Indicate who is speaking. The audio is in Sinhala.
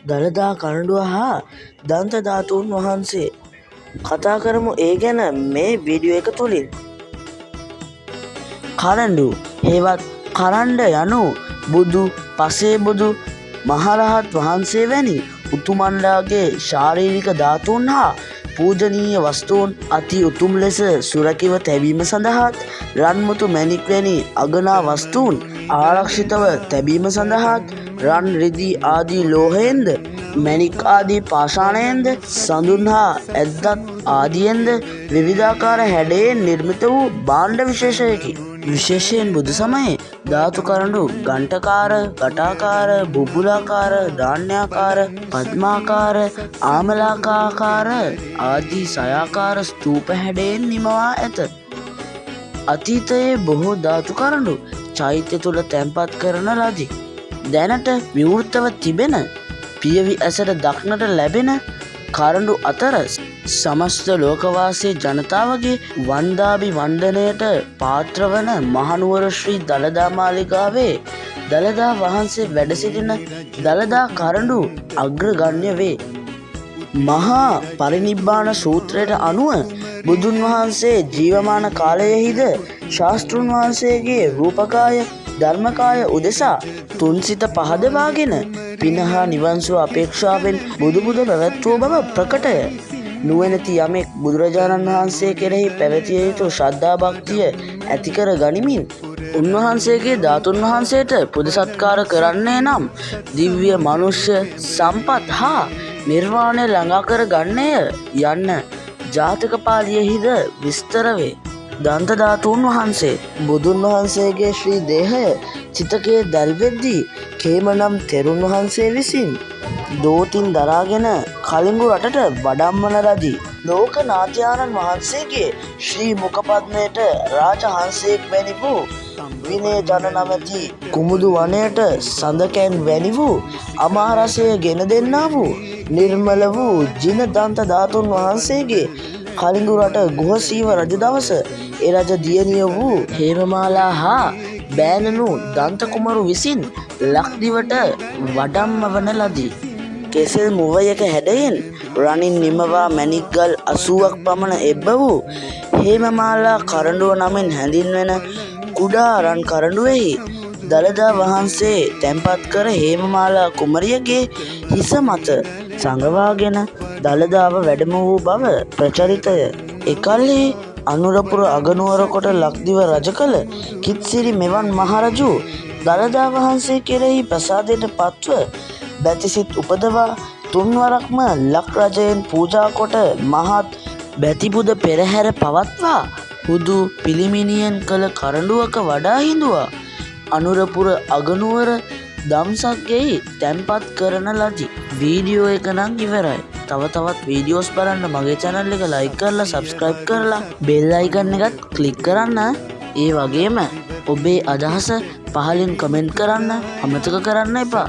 Speaker 1: දළදා කරඬුව හා දන්ත ධාතුන් වහන්සේ කතා කරමු ඒ ගැන මේ වීඩියෝ එක තුලින්. කරඬු හේවත් කරණ්ඩ යනු බුදු, පසේබුදු, මහරහත් වහන්සේ වැනි උතුමන්ලාගේ ශාරීරික ධාතුන් හා පූජනීය වස්තුන් අති උතුම් ලෙස සුරැකිව තැබීම සඳහාත් රන්මුතු මැණික් වැනි අගනා වස්තුන් ආරක්ෂිතව තැබීම සඳහාත් රන් රිදී ආදී ලෝහයෙන්ද මැණික් ආදී පාෂාණයෙන්ද සඳුන් හා ඇද්දත් ආදියෙන්ද විවිධාකාර හැඩයෙන් නිර්මිත වූ භාණ්ඩ විශේෂයකි. විශේෂයෙන් බුදු සමයේ ධාතු කරඬු ඝණ්ඨකාර, ඝටාකාර, බුබුලාකාර, ධාන්‍යාකාර, පද්මාකාර, ආමලාකාකාර ආදී සයාකාර ස්තූප හැඩයෙන් නිමවා ඇත. අතීතයේ බොහෝ ධාතු කරඬු චෛත්‍ය තුල තැන්පත් කරන ලදී. දැනට විවෘතව තිබෙන පියවි ඇසට දක්නට ලැබෙන කරඬු අතර සමස්ත ලෝකවාසී ජනතාවගේ වන්දාභි වන්දනයට පාත්‍රවන මහනුවර ශ්‍රී දළදා මාලිගාවේ දළදා වහන්සේ වැඩ සිටින දළදා කරඬු අග්‍රගණ්‍ය වේ. මහා පරිනිබ්බාන සූත්‍රයට අනුව බුදුන් වහන්සේ ජීවමාන කාලයෙහිද ශාස්තෘන් වහන්සේගේ රූපකාය ධර්මකාය උදෙසා තුන්සිත පහදවාගෙන පිනහා නිවන්සුව අපේක්ෂාවෙන් බුදුබුද පැවැත්වූ බව ප්‍රකටය. නුවණැති යමෙක් බුදුරජාණන් වහන්සේ කෙරෙහි පැවතිය යුතු ශ්‍රද්ධා භක්තිය ඇතිකර ගනිමින් උන්වහන්සේගේ ධාතුන් වහන්සේට පුද සත්කාර කරන්නේ නම් දිව්‍ය මනුෂ්‍ය සම්පත් හා නිර්වාණය ළඟා කර ගන්නේය යන්න ජාතක පාළියෙහිද විස්තර වේ. දන්ත ධාතුන් වහන්සේ බුදුන් වහන්සේගේ ශ්‍රී දේහය චිතකයේ දැල්වෙද්දී කේමනම් තෙරුන් වහන්සේ විසින් දෝතින් දරාගෙන කලිඟු රටට වඩම්මන ලදී. ලෝකනාථයාණන් වහන්සේගේ ශ්‍රී මුඛපද්මයට රාජහංසයෙක් වැනි වූ විනය ජන නමැති කුමුදු වනයට සඳකැන් වැනි වූ අමාරසය ගෙන දෙන්නා වූ නිර්මල වූ ජින දන්ත ධාතුන් වහන්සේගේ කලිඟු රට ගුහසීව රජ දවස ඒ රජ දියණිය වූ හේමමාලා හා බෑණනු දන්ත කුමරු විසින් ලක්දිවට වඩම්ම වන ලදී. කෙසෙල් මුවයක හැඩයෙන් රනින් නිමවා මැණික්ගල් 80ක් පමණ එබ්බ වූ හේමමාලා කරඬුව නමින් හැඳින්වෙන කුඩා රන් කරඬුවෙහි දළදා වහන්සේ තැන්පත් කර හේමමාලා කුමරියගේ හිස මත සඟවාගෙන දළදාව වැඩම වූ බව ප්‍රචලිතය. එකල්හි අනුරපුර අගනුවර කොට ලක්දිව රජ කළ කිත්සිරි මෙවන් මහරජු දළදා වහන්සේ කෙරෙහි ප්‍රසාදයට පත්ව බැතිසිත් උපදවා තුන්වරක්ම ලක් රජයෙන් පූජා කොට මහත් බැතිපුද පෙරහැර පවත්වා හුදු පිළිමිනියෙන් කළ කරඬුවක වඩා හිඳුවා අනුරපුර අගනුවර දම්සක්ගෙහි තැන්පත් කරන ලදී. වීඩියෝ එක නම් ඉවරයි. තව තවත් වීඩියෝස් බලන්න මගේ channel එක like කරලා subscribe කරලා bell icon එකත් click කරන්න. ඒ වගේම ඔබේ අදහස පහලින් comment කරන්න අමතක කරන්න එපා.